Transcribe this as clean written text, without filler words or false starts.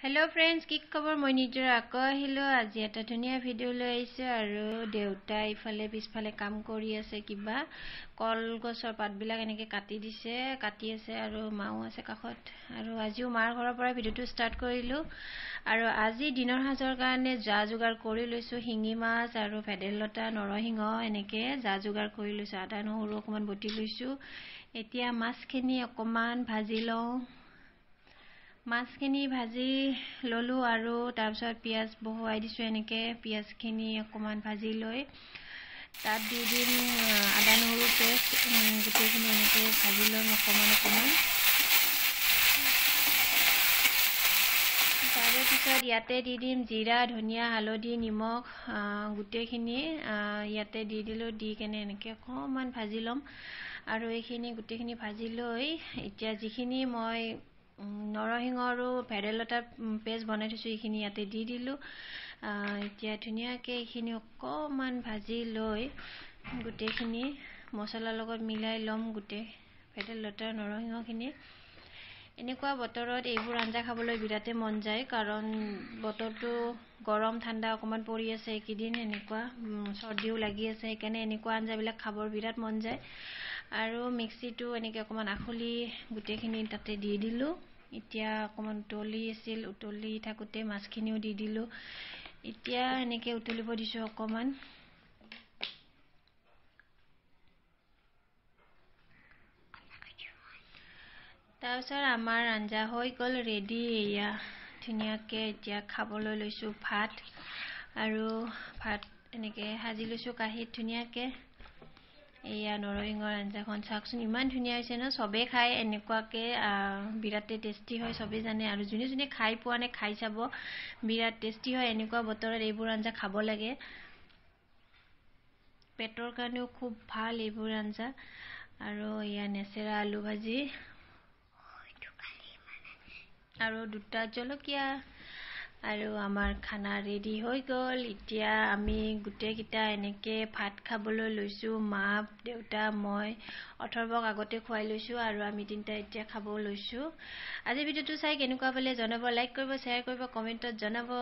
hello friends की खबर मैं निजर आको आहिलो आज एटा धुनिया भिडिओ লৈ আইছো আৰু দেউতা ইফালে পিছফালে কাম কৰি আছে কিবা কলগছৰ পাতবিলাক এনেকে কাটি আছে আৰু মাও আছে কাখত আৰু আজিও মাৰ ঘৰৰ পৰা ভিডিওটো ষ্টাৰ্ট কৰিলো আৰু আজি দিনৰ হাজৰ কাৰণে যা যোগাৰ কৰি লৈছো হিঙি মাছ আৰু ভেদাইলতা নৰসিংহ এনেকে যা যোগাৰ কৰি লৈছো আদা নহৰু অকমান বটি লৈছো এতিয়া মাছখিনি অকমান ভাজি লওঁ মাছখিনি ভাজি ললো আৰু তাৰ পিছত পিয়াজ বহুৱাই দিছো এনেকে পিয়াজখিনি অকমান ভাজি লৈ তাত দি দিম আদা নহৰু পেষ্ট গুটেখিনি এনেকে ভাজি লম অকমান তাৰে পিছত ইয়াতে দি দিম জিৰা ধনিয়া হালধি নিমখ গুটেখিনি ইয়াতে দি দিলো দি কেনে এনেকে অকমান ভাজি লম আৰু এইখিনি গুটেখিনি ভাজি লৈ এতিয়া যিখিনি মই নৰসিংহ আৰু ভেদাইলতা পেষ্ট বনাই থৈছো এইখিনি ইয়াতে দি দিলো এতিয়া ধুনিয়াকে এইখিনি অকমান ভাজি লৈ গুটেখিনি মছলাৰ লগত মিলাই লম গুটে ভেদাইলতা নৰসিংহখিনি এনেকুৱা বতৰত এইবোৰ আঞ্জা খাবলৈ বিৰাতে মন যায় কাৰণ বতৰটো গৰম ঠাণ্ডা অকমান পৰি আছে একিদিন এনেকুৱা সৰ্দিও লাগি আছে সেইকাৰণে এনেকুৱা আঞ্জাবিলাক খাবৰ বিৰাট মন যায় আৰু মিক্সিটো এনেকে অকমান আখলি গুটেখিনি তাতে দি দিলো এতিয়া অকমান উতলি থাকোতে মাছখিনিও দি দিলো এতিয়া এনেকে উতলিব দিছো অকমান তাৰপিছত আমাৰ আঞ্জা হৈ গল ৰেডি এয়া ধুনিয়াকে এতিয়া খাবলৈ লৈছো ভাত আৰু ভাত এনেকে সাজি লৈছো কাহিত ধুনিয়াকে এয়া নৰসিংহৰ আঞ্জাখন চাওকচোন ইমান ধুনিয়া হৈছে ন সবে খায় এনেকুৱাকে বিৰাতে টেষ্টি হয় সবে জানে আৰু যোনে খাই পোৱা নাই খাই চাব বিৰাট টেষ্টি হয় এনেকুৱা বতৰত এইবোৰ আঞ্জা খাব লাগে পেটৰ কাৰণেও খুব ভাল এইবোৰ আঞ্জা আৰু এয়া নেচেৰা আলু ভাজি আৰু দুটা জলকীয়া আৰু আমাৰ খানা ৰেডি হৈ গল এতিয়া আমি গুটে কিটা এনেকে ভাত খাবলৈ লৈছো মা দেউতা মই অথৰ্বক আগতে খুৱাই লৈছো আৰু আমি তিনটা এতিয়া খাব লৈছো আজি ভিডিওটো চাই কেনেকুৱা পালে জনাব লাইক কৰিব শেয়াৰ কৰিব কমেন্টত জনাব